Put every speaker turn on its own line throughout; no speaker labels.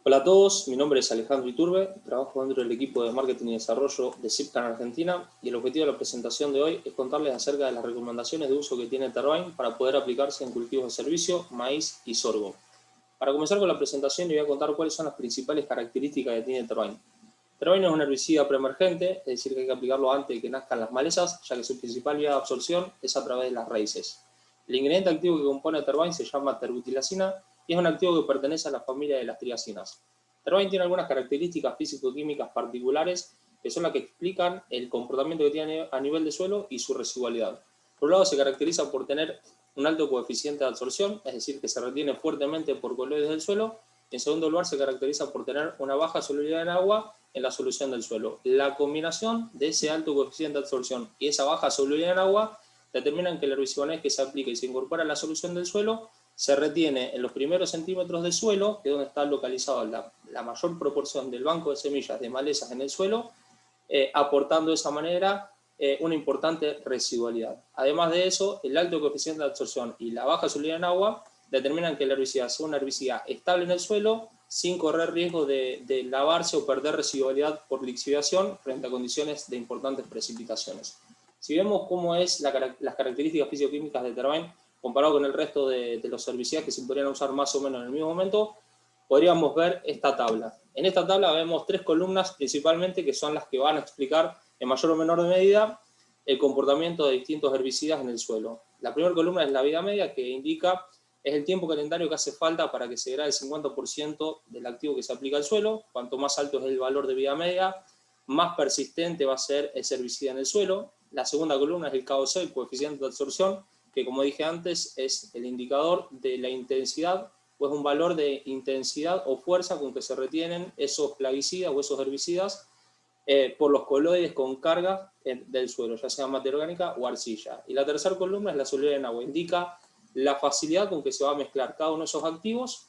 Hola a todos, mi nombre es Alejandro Iturbe, trabajo dentro del equipo de Marketing y Desarrollo de Zipcan Argentina y el objetivo de la presentación de hoy es contarles acerca de las recomendaciones de uso que tiene Tervine para poder aplicarse en cultivos de servicio, maíz y sorgo. Para comenzar con la presentación les voy a contar cuáles son las principales características que tiene Tervine. Tervine es un herbicida preemergente, es decir que hay que aplicarlo antes de que nazcan las malezas, ya que su principal vía de absorción es a través de las raíces. El ingrediente activo que compone Tervine se llama terbutilacina y es un activo que pertenece a la familia de las triacinas. Tervine tiene algunas características físico-químicas particulares que son las que explican el comportamiento que tiene a nivel de suelo y su residualidad. Por un lado, se caracteriza por tener un alto coeficiente de absorción, es decir, que se retiene fuertemente por coloides del suelo. En segundo lugar, se caracteriza por tener una baja solubilidad en agua en la solución del suelo. La combinación de ese alto coeficiente de absorción y esa baja solubilidad en agua determinan que el herbicida, una vez que se aplica y se incorpora a la solución del suelo, se retiene en los primeros centímetros del suelo, que es donde está localizada la mayor proporción del banco de semillas de malezas en el suelo, aportando de esa manera una importante residualidad. Además de eso, el alto coeficiente de absorción y la baja solubilidad en agua determinan que el herbicida sea un herbicida estable en el suelo, sin correr riesgo de lavarse o perder residualidad por lixiviación frente a condiciones de importantes precipitaciones. Si vemos cómo es las características físico-químicas de Tervine comparado con el resto de los herbicidas que se podrían usar más o menos en el mismo momento, podríamos ver esta tabla. En esta tabla vemos tres columnas principalmente que son las que van a explicar en mayor o menor medida el comportamiento de distintos herbicidas en el suelo. La primera columna es la vida media, que indica es el tiempo calendario que hace falta para que se degrade el 50% del activo que se aplica al suelo. Cuanto más alto es el valor de vida media, más persistente va a ser ese herbicida en el suelo. La segunda columna es el KOC, el coeficiente de absorción, que como dije antes es el indicador de la intensidad, o es un valor de intensidad o fuerza con que se retienen esos plaguicidas o esos herbicidas por los coloides con carga del suelo, ya sea materia orgánica o arcilla. Y la tercera columna es la solubilidad en agua, indica la facilidad con que se va a mezclar cada uno de esos activos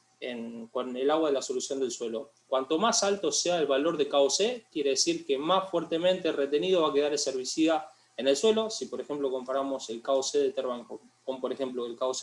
con el agua de la solución del suelo. Cuanto más alto sea el valor de KOC, quiere decir que más fuertemente retenido va a quedar ese herbicida en el suelo. Si por ejemplo comparamos el KOC de Tervine con por ejemplo el KOC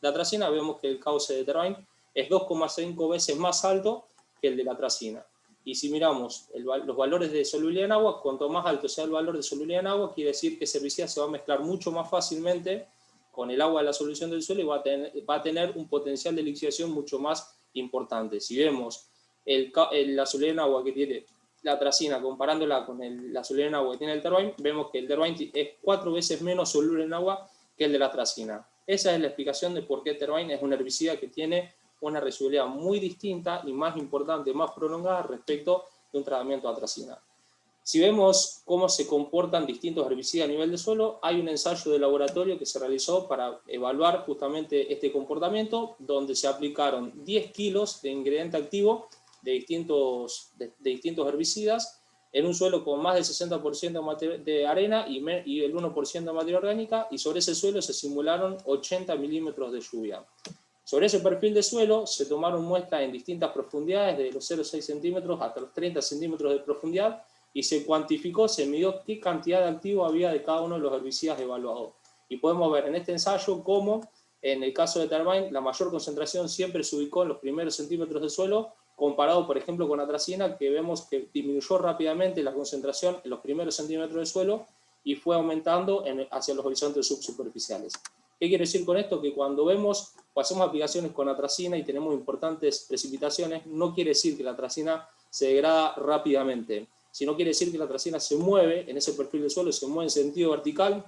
de atracina, vemos que el KOC de Tervine es 2,5 veces más alto que el de la atracina. Y si miramos los valores de solubilidad en agua, cuanto más alto sea el valor de solubilidad en agua, quiere decir que ese herbicida se va a mezclar mucho más fácilmente con el agua de la solución del suelo y va a tener un potencial de lixiviación mucho más importante. Si vemos la solubilidad en agua que tiene la atracina comparándola con la solubilidad en agua que tiene el Tervine, vemos que el Tervine es 4 veces menos soluble en agua que el de la atracina. Esa es la explicación de por qué Tervine es un herbicida que tiene una residualidad muy distinta y más importante, más prolongada respecto de un tratamiento de atracina. Si vemos cómo se comportan distintos herbicidas a nivel de suelo, hay un ensayo de laboratorio que se realizó para evaluar justamente este comportamiento, donde se aplicaron 10 kilos de ingrediente activo de distintos herbicidas en un suelo con más del 60% de arena y el 1% de materia orgánica, y sobre ese suelo se simularon 80 milímetros de lluvia. Sobre ese perfil de suelo se tomaron muestras en distintas profundidades, desde los 0,6 centímetros hasta los 30 centímetros de profundidad, y se cuantificó, se midió qué cantidad de activo había de cada uno de los herbicidas evaluados. Y podemos ver en este ensayo cómo, en el caso de Tervine, la mayor concentración siempre se ubicó en los primeros centímetros del suelo, comparado, por ejemplo, con atracina, que vemos que disminuyó rápidamente la concentración en los primeros centímetros del suelo y fue aumentando hacia los horizontes subsuperficiales. ¿Qué quiere decir con esto? Que cuando hacemos aplicaciones con atracina y tenemos importantes precipitaciones, no quiere decir que la atracina se degrada rápidamente, sino quiere decir que la atracina se mueve en ese perfil del suelo, se mueve en sentido vertical,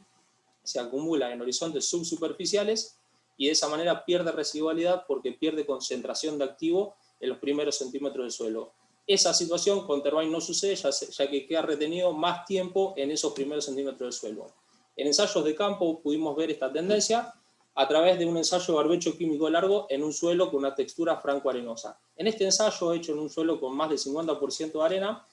se acumula en horizontes subsuperficiales y de esa manera pierde residualidad porque pierde concentración de activo en los primeros centímetros del suelo. Esa situación con Tervine no sucede, ya que queda retenido más tiempo en esos primeros centímetros del suelo. En ensayos de campo pudimos ver esta tendencia a través de un ensayo de barbecho químico largo en un suelo con una textura franco-arenosa. En este ensayo, hecho en un suelo con más del 50% de arena,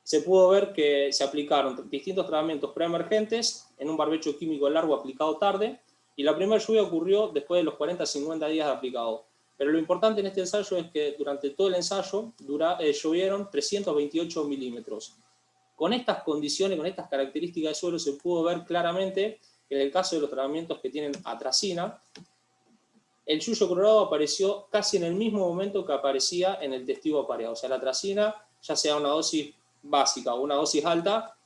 se pudo ver que se aplicaron distintos tratamientos preemergentes en un barbecho químico largo aplicado tarde, y la primera lluvia ocurrió después de los 40-50 días de aplicado. Pero lo importante en este ensayo es que durante todo el ensayo llovieron 328 milímetros. Con estas condiciones, con estas características de suelo, se pudo ver claramente que en el caso de los tratamientos que tienen atracina, el yuyo colorado apareció casi en el mismo momento que aparecía en el testigo apareado. O sea, la atrazina, ya sea una dosis básica o una dosis alta,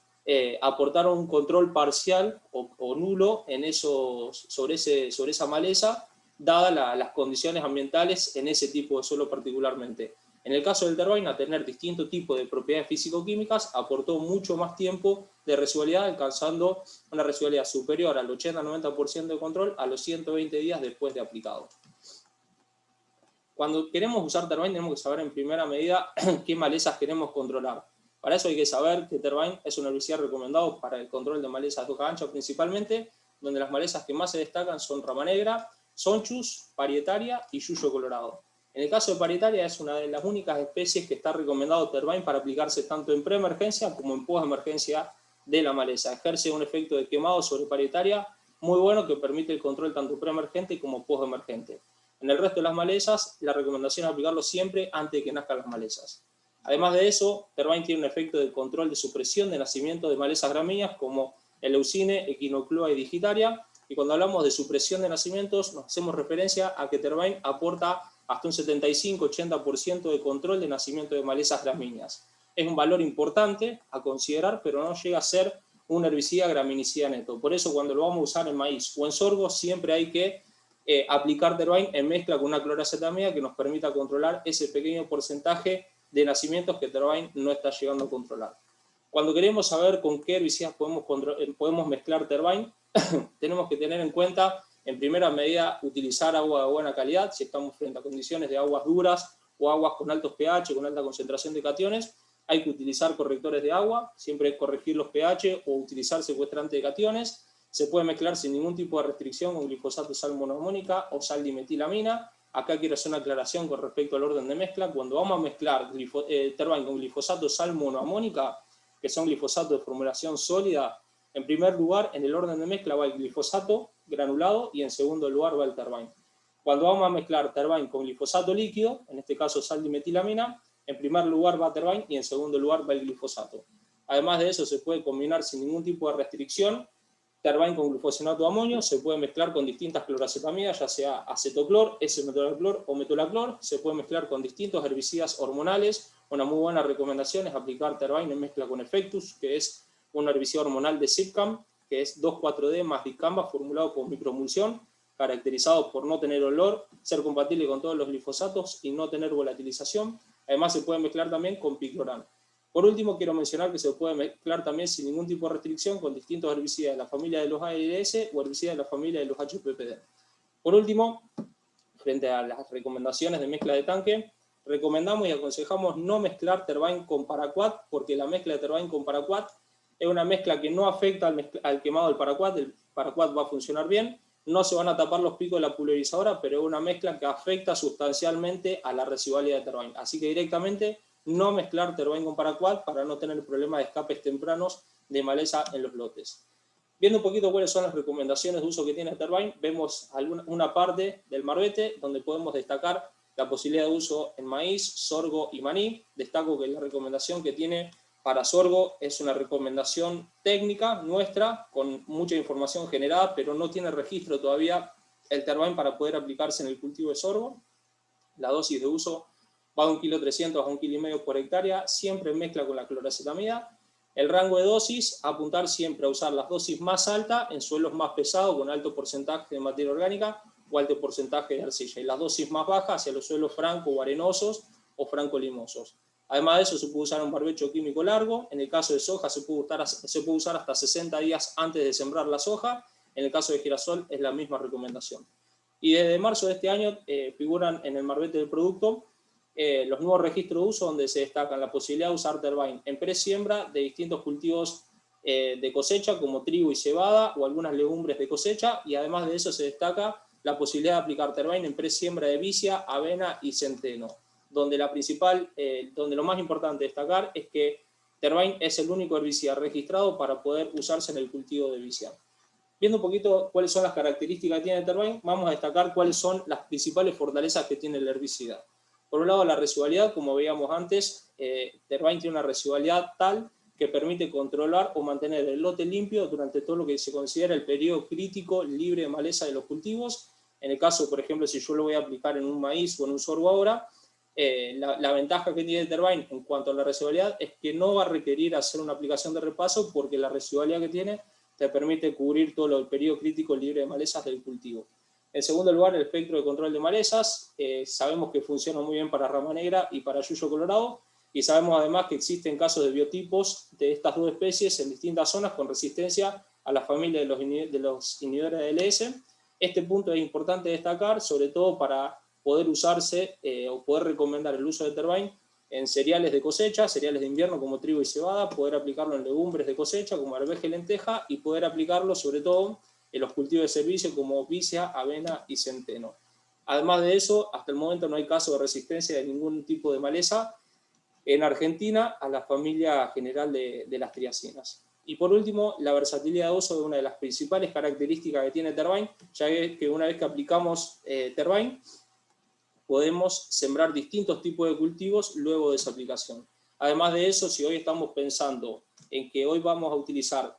aportaron un control parcial o nulo en sobre esa maleza, dadas las condiciones ambientales en ese tipo de suelo particularmente. En el caso del Tervain, a tener distintos tipos de propiedades físico-químicas, aportó mucho más tiempo de residualidad, alcanzando una residualidad superior al 80-90% de control a los 120 días después de aplicado. Cuando queremos usar Tervain, tenemos que saber en primera medida qué malezas queremos controlar. Para eso hay que saber que Tervain es un herbicida recomendado para el control de malezas de hoja ancha principalmente, donde las malezas que más se destacan son rama negra, sonchus, parietaria y yuyo colorado. En el caso de parietaria es una de las únicas especies que está recomendado Tervain para aplicarse tanto en preemergencia como en postemergencia de la maleza. Ejerce un efecto de quemado sobre parietaria muy bueno que permite el control tanto preemergente como postemergente. En el resto de las malezas, la recomendación es aplicarlo siempre antes de que nazcan las malezas. Además de eso, Tervain tiene un efecto de control de supresión de nacimiento de malezas gramíneas como el leucine, equinocloa y digitaria. Y cuando hablamos de supresión de nacimientos, nos hacemos referencia a que Tervain aporta hasta un 75-80% de control de nacimiento de malezas gramíneas. Es un valor importante a considerar, pero no llega a ser un herbicida graminicida neto. Por eso, cuando lo vamos a usar en maíz o en sorgo, siempre hay que aplicar Tervain en mezcla con una cloracetamida que nos permita controlar ese pequeño porcentaje de nacimientos que Tervain no está llegando a controlar. Cuando queremos saber con qué herbicidas podemos mezclar Tervain, tenemos que tener en cuenta, en primera medida, utilizar agua de buena calidad, si estamos frente a condiciones de aguas duras o aguas con altos pH, con alta concentración de cationes, hay que utilizar correctores de agua, siempre corregir los pH o utilizar secuestrante de cationes. Se puede mezclar sin ningún tipo de restricción con glifosato, sal monoamónica o sal dimetilamina. Acá quiero hacer una aclaración con respecto al orden de mezcla. Cuando vamos a mezclar Tervain con glifosato, sal monoamónica, que son glifosatos de formulación sólida, en primer lugar, en el orden de mezcla va el glifosato granulado y en segundo lugar va el Tervain. Cuando vamos a mezclar Tervain con glifosato líquido, en este caso sal dimetilamina, en primer lugar va Tervain y en segundo lugar va el glifosato. Además de eso, se puede combinar sin ningún tipo de restricción Tervain con glufosinato de amonio, se puede mezclar con distintas clorazepamidas, ya sea acetoclor, S-metolaclor o metolaclor, se puede mezclar con distintos herbicidas hormonales. Una muy buena recomendación es aplicar Tervain en mezcla con Effectus, que es un herbicida hormonal de Zipcam, que es 2,4-D más dicamba formulado con microemulsión, caracterizado por no tener olor, ser compatible con todos los glifosatos y no tener volatilización. Además se puede mezclar también con picloram. Por último, quiero mencionar que se puede mezclar también sin ningún tipo de restricción con distintos herbicidas de la familia de los ARS o herbicidas de la familia de los HPPD. Por último, frente a las recomendaciones de mezcla de tanque, recomendamos y aconsejamos no mezclar Tervain con Paraquat, porque la mezcla de Tervain con Paraquat es una mezcla que no afecta al quemado del Paraquat. El Paraquat va a funcionar bien, no se van a tapar los picos de la pulverizadora, pero es una mezcla que afecta sustancialmente a la residualidad de Tervain. Así que directamente no mezclar Tervain con Paraquat para no tener problemas de escapes tempranos de maleza en los lotes. Viendo un poquito cuáles son las recomendaciones de uso que tiene Tervain, vemos una parte del marbete donde podemos destacar la posibilidad de uso en maíz, sorgo y maní. Destaco que la recomendación que tiene para sorgo es una recomendación técnica nuestra, con mucha información generada, pero no tiene registro todavía el Tervain para poder aplicarse en el cultivo de sorgo. La dosis de uso va de 1,3 kg a 1,5 kg por hectárea, siempre en mezcla con la cloracetamida. El rango de dosis, apuntar siempre a usar las dosis más altas en suelos más pesados con alto porcentaje de materia orgánica o alto porcentaje de arcilla, y las dosis más bajas hacia los suelos franco o arenosos o franco-limosos. Además de eso, se puede usar un barbecho químico largo. En el caso de soja se puede usar hasta 60 días antes de sembrar la soja. En el caso de girasol es la misma recomendación. Y desde marzo de este año figuran en el marbete del producto los nuevos registros de uso, donde se destacan la posibilidad de usar Tervain en presiembra de distintos cultivos de cosecha, como trigo y cebada, o algunas legumbres de cosecha, y además de eso se destaca la posibilidad de aplicar Tervain en presiembra de vicia, avena y centeno, donde lo más importante destacar es que Tervain es el único herbicida registrado para poder usarse en el cultivo de vicia. Viendo un poquito cuáles son las características que tiene Tervain, vamos a destacar cuáles son las principales fortalezas que tiene el herbicida. Por un lado, la residualidad, como veíamos antes, Tervain tiene una residualidad tal que permite controlar o mantener el lote limpio durante todo lo que se considera el periodo crítico libre de maleza de los cultivos. En el caso, por ejemplo, si yo lo voy a aplicar en un maíz o en un sorgo ahora, la ventaja que tiene Tervine en cuanto a la residualidad es que no va a requerir hacer una aplicación de repaso porque la residualidad que tiene te permite cubrir todo el periodo crítico libre de malezas del cultivo. En segundo lugar, el espectro de control de malezas. Sabemos que funciona muy bien para rama negra y para yuyo colorado, y sabemos además que existen casos de biotipos de estas dos especies en distintas zonas con resistencia a la familia de los inhibidores de ALS. Este punto es importante destacar, sobre todo para poder usarse o poder recomendar el uso de Tervine en cereales de cosecha, cereales de invierno como trigo y cebada, poder aplicarlo en legumbres de cosecha como arveja y lenteja, y poder aplicarlo sobre todo en los cultivos de servicio como pícea, avena y centeno. Además de eso, hasta el momento no hay caso de resistencia de ningún tipo de maleza en Argentina a la familia general de las triacinas. Y por último, la versatilidad de uso es una de las principales características que tiene Tervine, ya que una vez que aplicamos Tervine, podemos sembrar distintos tipos de cultivos luego de esa aplicación. Además de eso, si hoy estamos pensando en que hoy vamos a utilizar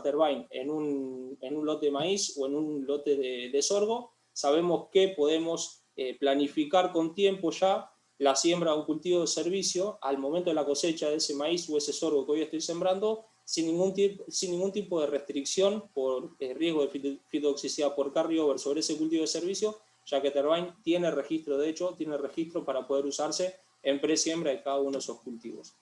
Tervine en un lote de maíz o en un lote de sorgo, sabemos que podemos planificar con tiempo ya la siembra de un cultivo de servicio al momento de la cosecha de ese maíz o ese sorgo que hoy estoy sembrando, sin ningún tipo de restricción por riesgo de fitotoxicidad por carryover sobre ese cultivo de servicio, ya que Tervine tiene registro, de hecho, tiene registro para poder usarse en presiembra de cada uno de esos cultivos.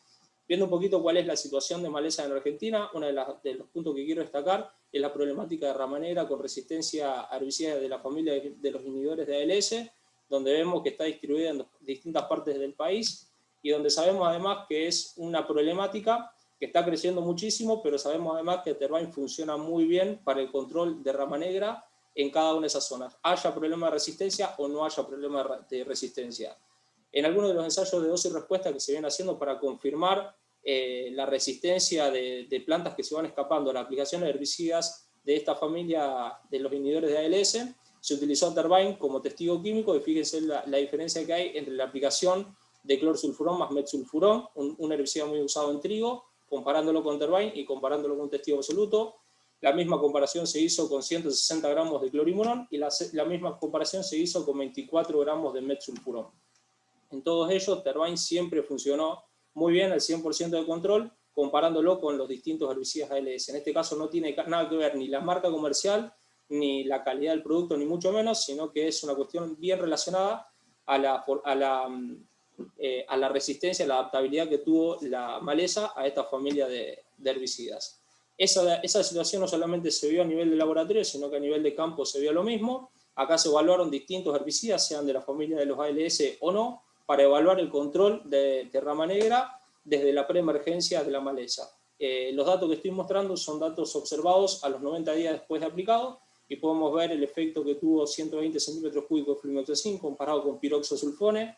Viendo un poquito cuál es la situación de maleza en Argentina, uno de los puntos que quiero destacar es la problemática de rama negra con resistencia a herbicidas de la familia de los inhibidores de ALS, donde vemos que está distribuida en distintas partes del país y donde sabemos además que es una problemática que está creciendo muchísimo, pero sabemos además que Tervine funciona muy bien para el control de rama negra en cada una de esas zonas, haya problema de resistencia o no haya problema de resistencia. En algunos de los ensayos de dosis y respuesta que se vienen haciendo para confirmar la resistencia de plantas que se van escapando a la aplicación de herbicidas de esta familia de los inhibidores de ALS, se utilizó Tervine como testigo químico, y fíjense la diferencia que hay entre la aplicación de clorsulfurón más metsulfurón, un herbicida muy usado en trigo, comparándolo con Tervine y comparándolo con testigo absoluto. La misma comparación se hizo con 160 gramos de clorimurón y la misma comparación se hizo con 24 gramos de metsulfurón. En todos ellos, Tervine siempre funcionó muy bien al 100% de control, comparándolo con los distintos herbicidas ALS. En este caso no tiene nada que ver ni la marca comercial, ni la calidad del producto, ni mucho menos, sino que es una cuestión bien relacionada a la resistencia, a la adaptabilidad que tuvo la maleza a esta familia de herbicidas. Esa situación no solamente se vio a nivel de laboratorio, sino que a nivel de campo se vio lo mismo. Acá se evaluaron distintos herbicidas, sean de la familia de los ALS o no, para evaluar el control de rama negra desde la preemergencia de la maleza. Los datos que estoy mostrando son datos observados a los 90 días después de aplicado, y podemos ver el efecto que tuvo 120 centímetros cúbicos de flumioxazin comparado con piroxasulfone,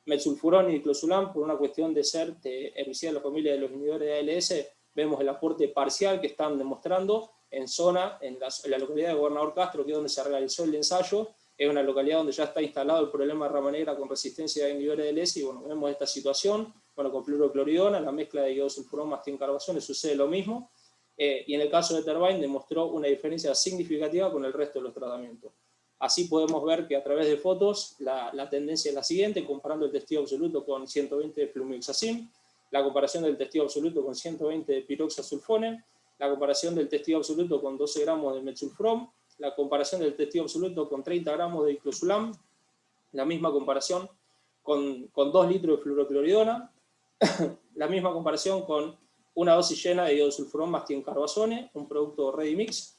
metsulfurón y diclosulam. Por una cuestión de ser de herbicida de la familia de los inhibidores de ALS, vemos el aporte parcial que están demostrando en la localidad de Gobernador Castro, que es donde se realizó el ensayo. Es una localidad donde ya está instalado el problema de rama negra con resistencia de inhibidores de ALS, y bueno, vemos esta situación. Bueno, con fluorocloridona, la mezcla de iodosulfurón más tincarbazole sucede lo mismo, y en el caso de Tervine demostró una diferencia significativa con el resto de los tratamientos. Así podemos ver que a través de fotos la tendencia es la siguiente, comparando el testigo absoluto con 120 de flumioxazin, la comparación del testigo absoluto con 120 de piroxasulfone, la comparación del testigo absoluto con 12 gramos de metsulfurón, la comparación del testigo absoluto con 30 gramos de diclosulam, la misma comparación con 2 litros de fluorocloridona, la misma comparación con una dosis llena de iodosulfurón más tincarbazone, un producto ready mix,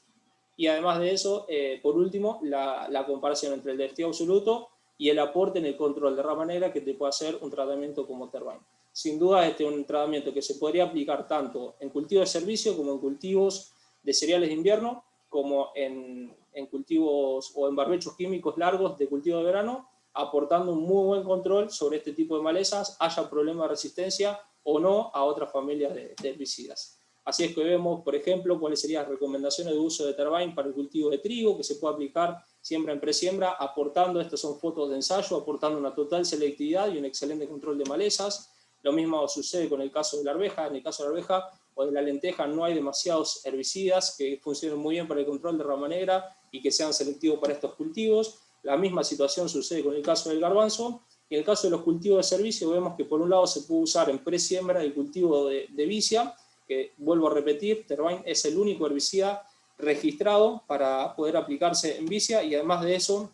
y además de eso, por último, la comparación entre el testigo absoluto y el aporte en el control de rama negra que te puede hacer un tratamiento como Tervine. Sin duda, este es un tratamiento que se podría aplicar tanto en cultivos de servicio como en cultivos de cereales de invierno, como en cultivos o en barbechos químicos largos de cultivo de verano, aportando un muy buen control sobre este tipo de malezas, haya problema de resistencia o no a otras familias de herbicidas. Así es que vemos, por ejemplo, cuáles serían las recomendaciones de uso de Tervine para el cultivo de trigo, que se puede aplicar siembra en presiembra, aportando, estas son fotos de ensayo, aportando una total selectividad y un excelente control de malezas. Lo mismo sucede con el caso de la arveja. En el caso de la arveja o de la lenteja no hay demasiados herbicidas que funcionen muy bien para el control de rama negra, y que sean selectivos para estos cultivos. La misma situación sucede con el caso del garbanzo. En el caso de los cultivos de servicio vemos que por un lado se puede usar en presiembra el cultivo de vicia, que vuelvo a repetir, Tervain es el único herbicida registrado para poder aplicarse en vicia, y además de eso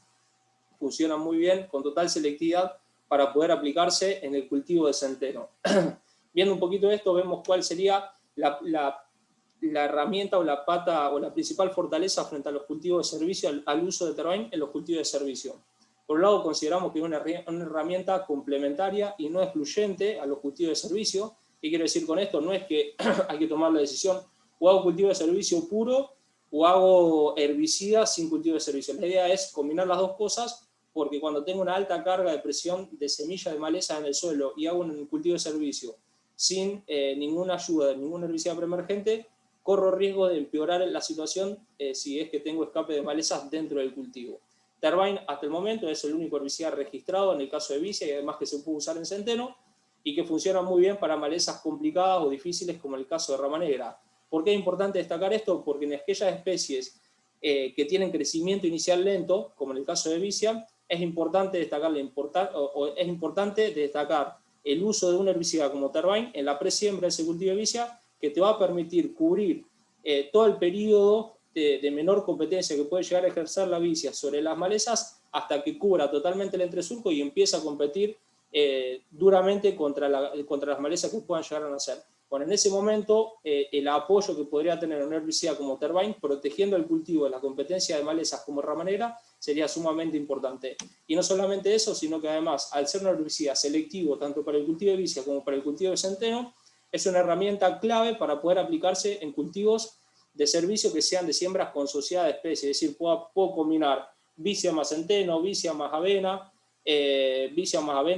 funciona muy bien con total selectividad para poder aplicarse en el cultivo de centeno. Viendo un poquito esto, vemos cuál sería la herramienta o la pata o la principal fortaleza frente a los cultivos de servicio al uso de Tervain en los cultivos de servicio. Por un lado, consideramos que es una herramienta complementaria y no excluyente a los cultivos de servicio. ¿Qué quiero decir con esto? No es que hay que tomar la decisión, o hago cultivo de servicio puro o hago herbicida sin cultivo de servicio. La idea es combinar las dos cosas, porque cuando tengo una alta carga de presión de semilla de maleza en el suelo y hago un cultivo de servicio sin ninguna ayuda de ningún herbicida preemergente, corro riesgo de empeorar la situación si es que tengo escape de malezas dentro del cultivo. Tervain hasta el momento es el único herbicida registrado en el caso de vicia y además que se puede usar en centeno y que funciona muy bien para malezas complicadas o difíciles como el caso de rama negra. ¿Por qué es importante destacar esto? Porque en aquellas especies que tienen crecimiento inicial lento, como en el caso de vicia, es importante destacar el uso de un herbicida como Tervain en la presiembra de ese cultivo de vicia, que te va a permitir cubrir todo el periodo de menor competencia que puede llegar a ejercer la vicia sobre las malezas hasta que cubra totalmente el entresurco y empieza a competir duramente contra las malezas que puedan llegar a nacer. Bueno, en ese momento el apoyo que podría tener un herbicida como Tervain protegiendo el cultivo de la competencia de malezas como rama negra sería sumamente importante. Y no solamente eso, sino que además, al ser un herbicida selectivo tanto para el cultivo de vicia como para el cultivo de centeno, es una herramienta clave para poder aplicarse en cultivos de servicio que sean de siembras con sociedad de especies, es decir, puedo combinar vicia más centeno, vicia más avena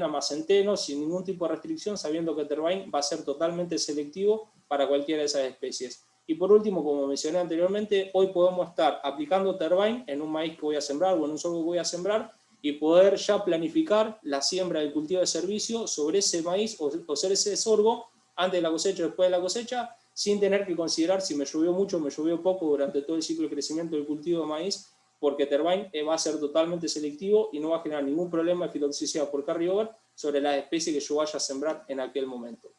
más centeno, sin ningún tipo de restricción, sabiendo que Tervain va a ser totalmente selectivo para cualquiera de esas especies. Y por último, como mencioné anteriormente, hoy podemos estar aplicando Tervain en un maíz que voy a sembrar o en un sorgo que voy a sembrar y poder ya planificar la siembra del cultivo de servicio sobre ese maíz o sobre ese sorgo antes de la cosecha o después de la cosecha, sin tener que considerar si me llovió mucho o me llovió poco durante todo el ciclo de crecimiento del cultivo de maíz, porque Tervain va a ser totalmente selectivo y no va a generar ningún problema de fitotoxicidad por carryover sobre las especies que yo vaya a sembrar en aquel momento.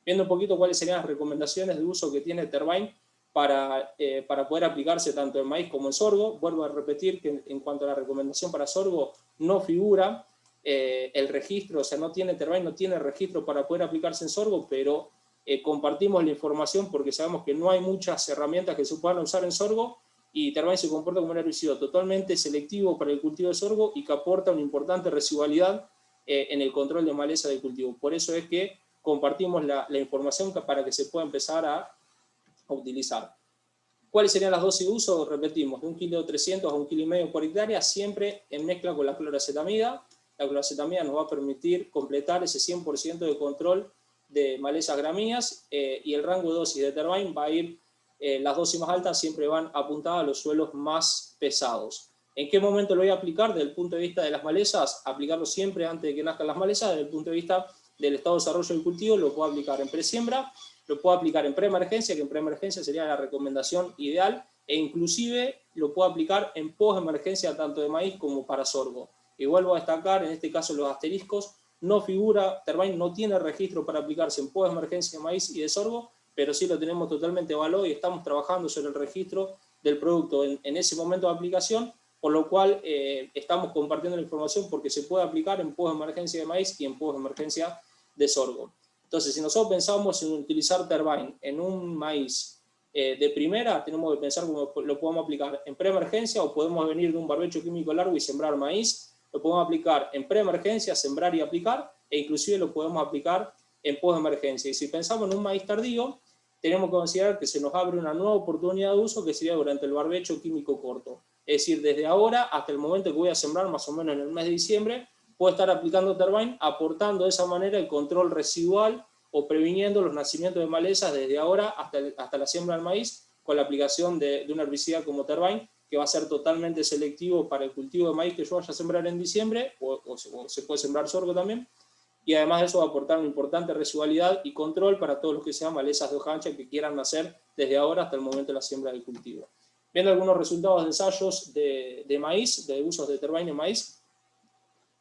Viendo un poquito cuáles serían las recomendaciones de uso que tiene Tervain para poder aplicarse tanto en maíz como en sorgo. Vuelvo a repetir que en cuanto a la recomendación para sorgo no figura el registro, o sea, Tervain no tiene registro para poder aplicarse en sorgo, pero compartimos la información porque sabemos que no hay muchas herramientas que se puedan usar en sorgo, y Tervain se comporta como un herbicida totalmente selectivo para el cultivo de sorgo y que aporta una importante residualidad en el control de maleza del cultivo. Por eso es que compartimos la información para que se pueda empezar a utilizar. ¿Cuáles serían las dosis de uso? Repetimos, de 1,3 kg a 1,5 kg por hectárea, siempre en mezcla con la cloracetamida. La cloracetamida nos va a permitir completar ese 100% de control de malezas gramíneas y el rango de dosis de Tervain va a ir, las dosis más altas siempre van apuntadas a los suelos más pesados. ¿En qué momento lo voy a aplicar? Desde el punto de vista de las malezas, aplicarlo siempre antes de que nazcan las malezas. Desde el punto de vista del estado de desarrollo del cultivo, lo puedo aplicar en presiembra, lo puedo aplicar en preemergencia, que en preemergencia sería la recomendación ideal, e inclusive lo puedo aplicar en postemergencia tanto de maíz como para sorgo. Y vuelvo a destacar, en este caso los asteriscos, no figura, Tervain no tiene registro para aplicarse en postemergencia de maíz y de sorgo, pero sí lo tenemos totalmente evaluado y estamos trabajando sobre el registro del producto en ese momento de aplicación, por lo cual estamos compartiendo la información porque se puede aplicar en postemergencia de maíz y en postemergencia de sorgo. Entonces, si nosotros pensamos en utilizar Tervain en un maíz de primera, tenemos que pensar cómo lo podemos aplicar en preemergencia, o podemos venir de un barbecho químico largo y sembrar maíz. Lo podemos aplicar en preemergencia, sembrar y aplicar, e inclusive lo podemos aplicar en postemergencia. Y si pensamos en un maíz tardío, tenemos que considerar que se nos abre una nueva oportunidad de uso que sería durante el barbecho químico corto. Es decir, desde ahora hasta el momento que voy a sembrar, más o menos en el mes de diciembre, puedo estar aplicando Tervain, aportando de esa manera el control residual o previniendo los nacimientos de malezas desde ahora hasta la siembra del maíz, con la aplicación de un herbicida como Tervain, que va a ser totalmente selectivo para el cultivo de maíz que yo vaya a sembrar en diciembre, o se puede sembrar sorgo también, y además de eso va a aportar una importante residualidad y control para todos los que sean malezas de hoja ancha que quieran nacer desde ahora hasta el momento de la siembra del cultivo. Viendo algunos resultados de ensayos de maíz, de usos de Tervine en maíz,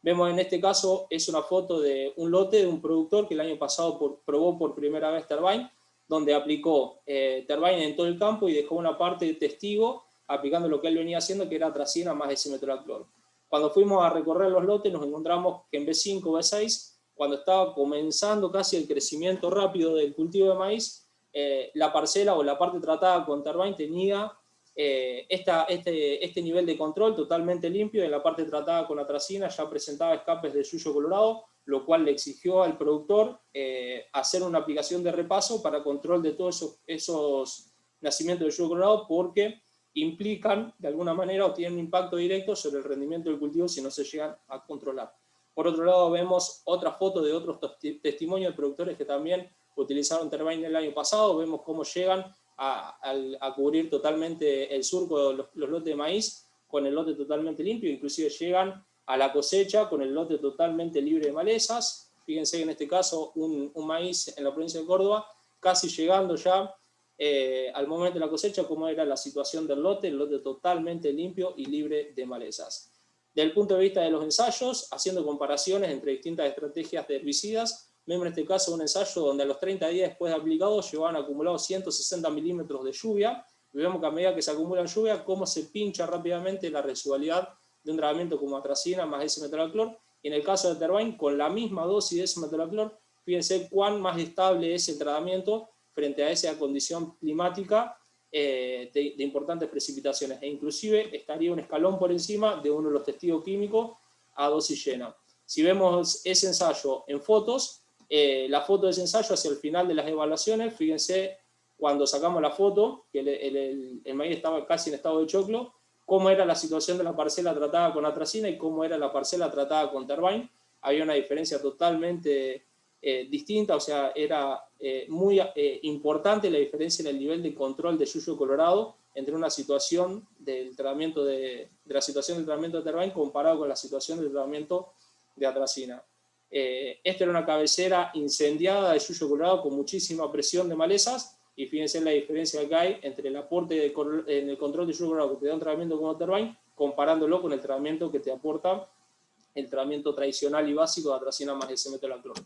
vemos en este caso es una foto de un lote de un productor que el año pasado probó por primera vez Tervine, donde aplicó Tervine en todo el campo y dejó una parte de testigo aplicando lo que él venía haciendo, que era atracina más S-metolaclor. Cuando fuimos a recorrer los lotes nos encontramos que en B5 o B6, cuando estaba comenzando casi el crecimiento rápido del cultivo de maíz, la parcela o la parte tratada con Tervine tenía este nivel de control totalmente limpio. En la parte tratada con atracina ya presentaba escapes de yuyo colorado, lo cual le exigió al productor hacer una aplicación de repaso para control de todos esos nacimientos de yuyo colorado, porque implican de alguna manera o tienen un impacto directo sobre el rendimiento del cultivo si no se llegan a controlar. Por otro lado, vemos otra foto de otros testimonios de productores que también utilizaron Tervine el año pasado. Vemos cómo llegan a cubrir totalmente el surco de los lotes de maíz con el lote totalmente limpio, inclusive llegan a la cosecha con el lote totalmente libre de malezas. Fíjense que en este caso un maíz en la provincia de Córdoba, casi llegando ya al momento de la cosecha, cómo era la situación del lote, el lote totalmente limpio y libre de malezas. Desde el punto de vista de los ensayos, haciendo comparaciones entre distintas estrategias de herbicidas, vemos en este caso un ensayo donde a los 30 días después de aplicado llevaban acumulados 160 milímetros de lluvia, y vemos que a medida que se acumula lluvia, cómo se pincha rápidamente la residualidad de un tratamiento como atracina más S-metolaclor, y en el caso de Tervine, con la misma dosis de S-metolaclor, fíjense cuán más estable es el tratamiento frente a esa condición climática de importantes precipitaciones, e inclusive estaría un escalón por encima de uno de los testigos químicos a dosis llena. Si vemos ese ensayo en fotos, la foto de ese ensayo hacia el final de las evaluaciones, fíjense cuando sacamos la foto, que el maíz estaba casi en estado de choclo, cómo era la situación de la parcela tratada con atracina y cómo era la parcela tratada con Tervine. Había una diferencia totalmente distinta, o sea, era muy importante la diferencia en el nivel de control de yuyo colorado entre una situación del tratamiento de la situación del tratamiento de Tervine comparado con la situación del tratamiento de atracina. Esta era una cabecera incendiada de yuyo colorado con muchísima presión de malezas, y fíjense la diferencia que hay entre el aporte en el control de yuyo colorado que te da un tratamiento como Tervine, comparándolo con el tratamiento que te aporta el tratamiento tradicional y básico de atracina más S-metolaclor.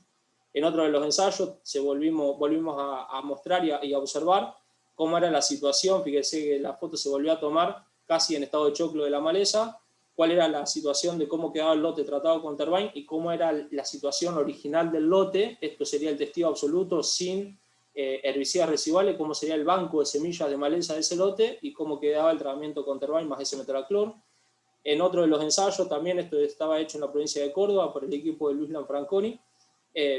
En otro de los ensayos volvimos a mostrar y a observar cómo era la situación. Fíjense que la foto se volvió a tomar casi en estado de choclo de la maleza, cuál era la situación de cómo quedaba el lote tratado con Tervine y cómo era la situación original del lote. Esto sería el testigo absoluto sin herbicidas residuales, cómo sería el banco de semillas de maleza de ese lote y cómo quedaba el tratamiento con Tervine más S-metolaclor. En otro de los ensayos, también esto estaba hecho en la provincia de Córdoba por el equipo de Luis Lanfranconi.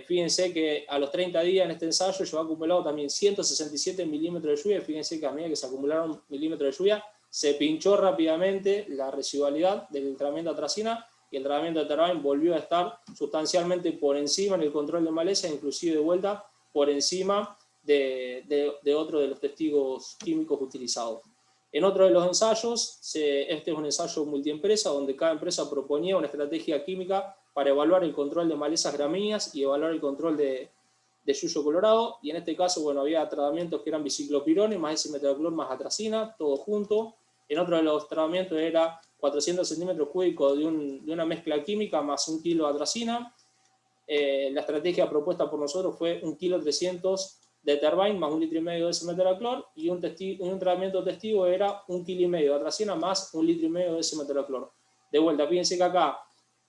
Fíjense que a los 30 días en este ensayo llevaba acumulado también 167 milímetros de lluvia. Fíjense que a medida que se acumularon milímetros de lluvia, se pinchó rápidamente la residualidad del tratamiento de atracina y el tratamiento de Tervine volvió a estar sustancialmente por encima en el control de maleza, inclusive de vuelta por encima de otro de los testigos químicos utilizados. En otro de los ensayos, este es un ensayo multiempresa donde cada empresa proponía una estrategia química para evaluar el control de malezas gramíneas y evaluar el control de yuyo colorado, y en este caso, bueno, había tratamientos que eran biciclopirones más S-metolaclor más atracina, todo junto. En otro de los tratamientos era 400 centímetros cúbicos de una mezcla química más 1 kilo de atracina. La estrategia propuesta por nosotros fue 1,3 kg de Tervine más 1,5 litro de S-metolaclor, y un tratamiento testigo era 1,5 kg de atracina más 1,5 litro de S-metolaclor. De vuelta, fíjense que acá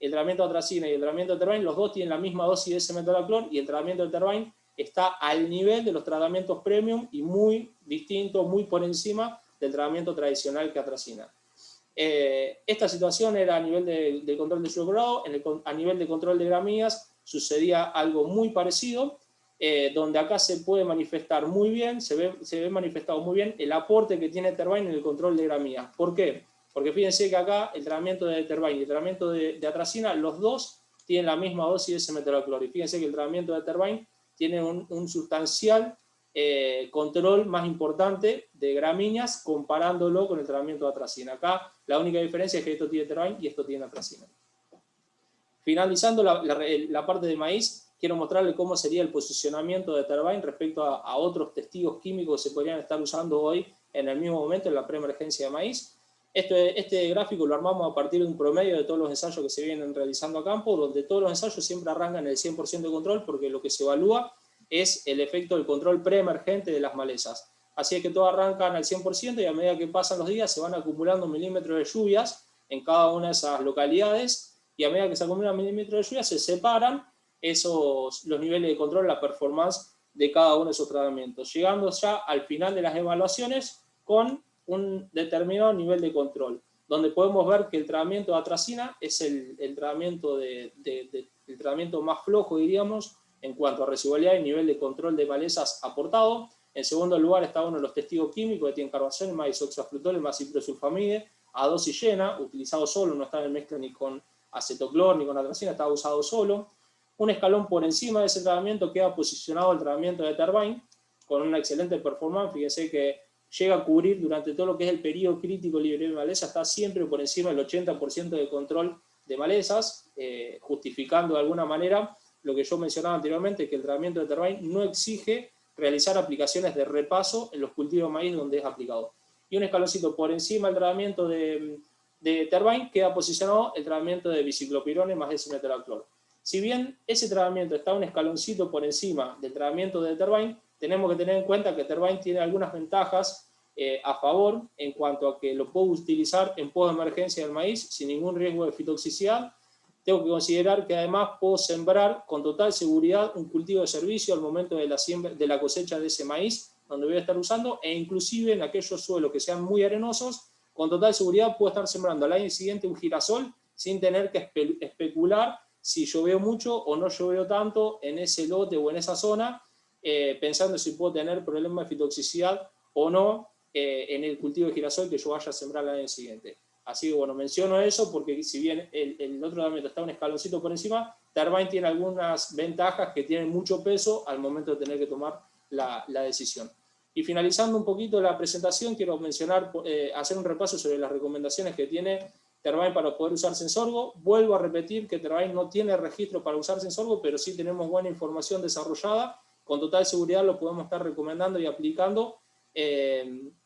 el tratamiento de atracina y el tratamiento de Tervine, los dos tienen la misma dosis de S-metolaclor, y el tratamiento de Tervine está al nivel de los tratamientos premium y muy distinto, muy por encima del tratamiento tradicional que atracina. Esta situación era a nivel de control de yuyo colorado. A nivel de control de gramíneas sucedía algo muy parecido, donde acá se puede manifestar muy bien, se ve manifestado muy bien el aporte que tiene Tervine en el control de gramíneas. ¿Por qué? Porque fíjense que acá el tratamiento de Tervine y el tratamiento de atracina, los dos tienen la misma dosis de S-metolaclor. Y fíjense que el tratamiento de Tervine tiene un sustancial control más importante de gramíneas comparándolo con el tratamiento de atracina. Acá la única diferencia es que esto tiene Tervine y esto tiene atracina. Finalizando la parte de maíz, quiero mostrarles cómo sería el posicionamiento de Tervine respecto a otros testigos químicos que se podrían estar usando hoy en el mismo momento en la preemergencia de maíz. Este gráfico lo armamos a partir de un promedio de todos los ensayos que se vienen realizando a campo, donde todos los ensayos siempre arrancan el 100% de control, porque lo que se evalúa es el efecto del control preemergente de las malezas. Así es que todos arrancan al 100% y a medida que pasan los días se van acumulando milímetros de lluvias en cada una de esas localidades, y a medida que se acumulan milímetros de lluvia se separan los niveles de control, la performance de cada uno de esos tratamientos, llegando ya al final de las evaluaciones con un determinado nivel de control, donde podemos ver que el tratamiento de atracina es el tratamiento, el tratamiento más flojo, diríamos, en cuanto a residualidad y nivel de control de malezas aportado. En segundo lugar está uno de los testigos químicos que tienen carbazol, más isoxaflutol, más ciprosulfamide, a dosis llena, utilizado solo, no está en mezcla ni con acetoclor ni con atracina, está usado solo. Un escalón por encima de ese tratamiento queda posicionado el tratamiento de Terbind, con una excelente performance. Fíjense que llega a cubrir durante todo lo que es el periodo crítico libre de maleza, está siempre por encima del 80% de control de malezas, justificando de alguna manera lo que yo mencionaba anteriormente, que el tratamiento de Terbind no exige realizar aplicaciones de repaso en los cultivos de maíz donde es aplicado. Y un escaloncito por encima del tratamiento de Terbind queda posicionado el tratamiento de biciclopirone más S-metalaclor. Si bien ese tratamiento está un escaloncito por encima del tratamiento de Terbind, tenemos que tener en cuenta que Terbind tiene algunas ventajas a favor en cuanto a que lo puedo utilizar en post-emergencia del maíz sin ningún riesgo de fitoxicidad. Tengo que considerar que además puedo sembrar con total seguridad un cultivo de servicio al momento de la cosecha de ese maíz, donde voy a estar usando, e inclusive en aquellos suelos que sean muy arenosos, con total seguridad puedo estar sembrando al año siguiente un girasol sin tener que especular si llovió mucho o no llovió tanto en ese lote o en esa zona, pensando si puedo tener problemas de fitoxicidad o no en el cultivo de girasol que yo vaya a sembrar al año siguiente. Así que bueno, menciono eso porque si bien el otro tratamiento está un escaloncito por encima, Terbind tiene algunas ventajas que tienen mucho peso al momento de tener que tomar la decisión. Y finalizando un poquito la presentación, quiero mencionar, hacer un repaso sobre las recomendaciones que tiene Terbind para poder usarse en sorgo. Vuelvo a repetir que Terbind no tiene registro para usarse en sorgo, pero sí tenemos buena información desarrollada. Con total seguridad lo podemos estar recomendando y aplicando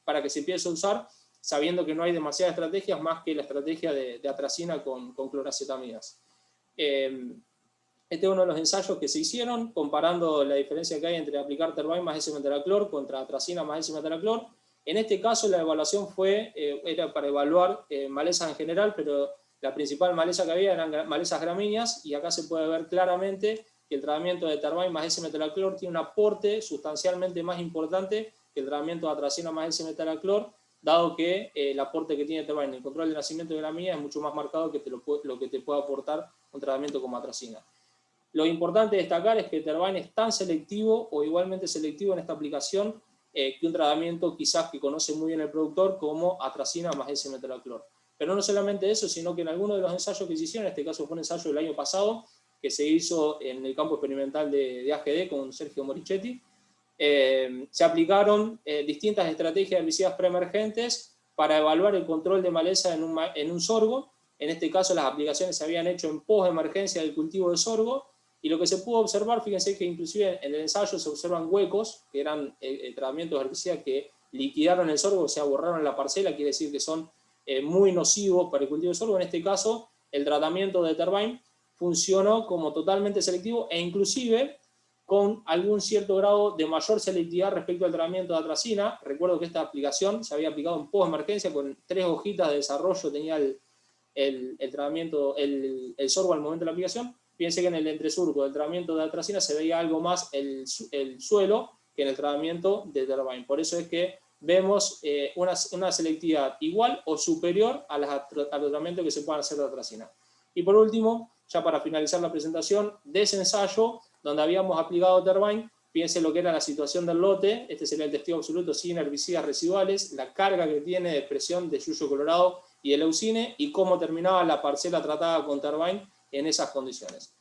para que se empiece a usar, sabiendo que no hay demasiadas estrategias más que la estrategia de atracina con cloracetamidas. Este es uno de los ensayos que se hicieron, comparando la diferencia que hay entre aplicar Terbind más S-metalaclor contra atracina más S-metalaclor. En este caso la evaluación era para evaluar malezas en general, pero la principal maleza que había eran malezas gramíneas, y acá se puede ver claramente que el tratamiento de Terbind más S-metalaclor tiene un aporte sustancialmente más importante que el tratamiento de atracina más S-metalaclor, dado que el aporte que tiene Terbind en el control de nacimiento de gramíneas es mucho más marcado que lo que te puede aportar un tratamiento como atracina. Lo importante de destacar es que Terbind es tan selectivo o igualmente selectivo en esta aplicación que un tratamiento quizás que conoce muy bien el productor como atracina más S-metalaclor. Pero no solamente eso, sino que en algunos de los ensayos que se hicieron, en este caso fue un ensayo del año pasado, que se hizo en el campo experimental de AGD con Sergio Morichetti, se aplicaron distintas estrategias de herbicidas preemergentes para evaluar el control de maleza en un sorgo. En este caso las aplicaciones se habían hecho en post-emergencia del cultivo de sorgo, y lo que se pudo observar, fíjense que inclusive en el ensayo se observan huecos, que eran tratamientos de herbicidas que liquidaron el sorgo, o sea, borraron la parcela, quiere decir que son muy nocivos para el cultivo de sorgo. En este caso, el tratamiento de Terbind funcionó como totalmente selectivo, e inclusive con algún cierto grado de mayor selectividad respecto al tratamiento de atracina. Recuerdo que esta aplicación se había aplicado en post-emergencia, con 3 hojitas de desarrollo tenía el tratamiento, el sorgo al momento de la aplicación. Fíjense que en el entresurco del tratamiento de atracina se veía algo más el suelo que en el tratamiento de Terbind. Por eso es que vemos una selectividad igual o superior a los tratamientos que se puedan hacer de atracina. Y por último, ya para finalizar la presentación, de ese ensayo donde habíamos aplicado Terbind, fíjense lo que era la situación del lote. Este sería el testigo absoluto sin herbicidas residuales, la carga que tiene de expresión de yuyo colorado y de leucine, y cómo terminaba la parcela tratada con Terbind en esas condiciones.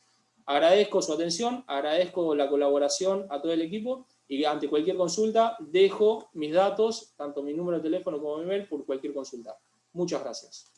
Agradezco su atención, agradezco la colaboración a todo el equipo, y ante cualquier consulta dejo mis datos, tanto mi número de teléfono como mi mail, por cualquier consulta. Muchas gracias.